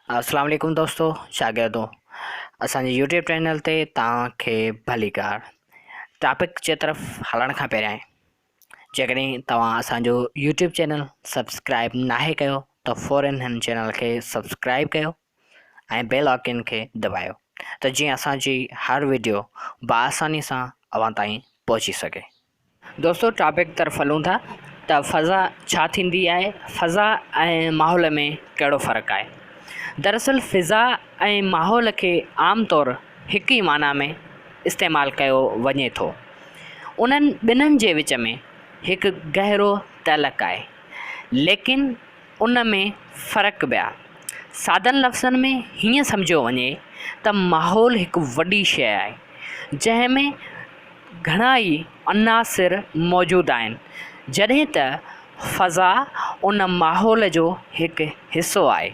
अस्सलाम वालेकुम दोस्तों, शागिर्दो असांजे यूट्यूब चैनल ते तव्हांखे भली कार। टॉपिक जे तरफ़ हलण खां पहिरियां जेकॾहिं तव्हां असांजो यूट्यूब चैनल सब्सक्राइब नाहे कयो त फ़ौरन हिन चैनल खे सब्सक्राइब कयो ऐं बेल आइकन खे दबायो त जीअं असांजी हर वीडियो बआसानी सां अव्हां ताईं पहुची सघे। दोस्तों, टॉपिक तरफ़ हलूं था त फ़ज़ा छा थींदी आहे, फ़ज़ा ऐं माहौल में कहिड़ो फ़र्क़ु आहे। दरअसल फ़िज़ा ऐं माहौल खे आम तौरु हिक ई माना में इस्तेमालु कयो वञे थो। उन्हनि ॿिन्हिनि जे विच में हिकु गहरो तलक आहे, लेकिन उन में फ़र्क़ु ॿिया। सादनि लफ़्ज़नि में हीअं सम्झो वञे त माहौल हिकु वॾी शइ आहे जंहिं में घणा ई अनासिर मौजूदु आहिनि, जॾहिं त फ़ज़ा उन माहौल जो हिकु हिसो आहे।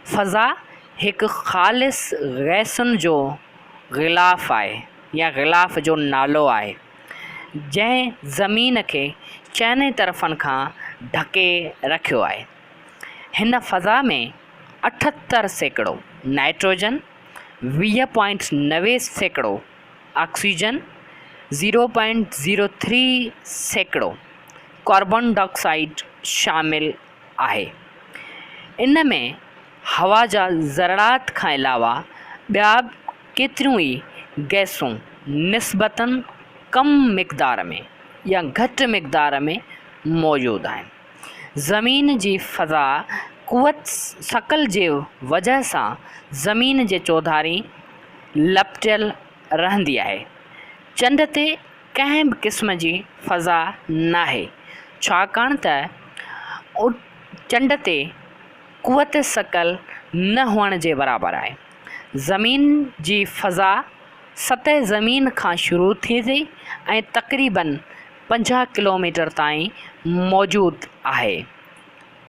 फ़ज़ा हिकु ख़ालिस गैसुनि जो ग़िलाफ़ आहे या ग़िलाफ़ जो नालो आहे जंहिं ज़मीन खे चइनि तरफ़नि खां ढके रखियो आहे। हिन फ़ज़ा में 78% नाइट्रोजन, 20.90% ऑक्सीजन, 0.03% कार्बन डाइऑक्साइड शामिल आहे। इन में हवा जा ज़रात खां अलावा ॿिया केतिरियूं ई गैसूं निस्बतन कम मिक़दार में या घटि मिक़दार में मौजूदु आहिनि। ज़मीन जी फ़ज़ा क़ुवत सकल जे वजह सां ज़मीन जे चौधारी लपटियल रहंदी आहे। चंड ते कंहिं बि क़िस्म जी फ़ज़ा नाहे, छाकाणि त चंड ते क़ुवत सकल न हुअण जे बराबरि आहे। ज़मीन जी फ़ज़ा सतह ज़मीन खां शुरू थिए थी ऐं तक़रीबन 50 किलोमीटर ताईं मौजूदु आहे।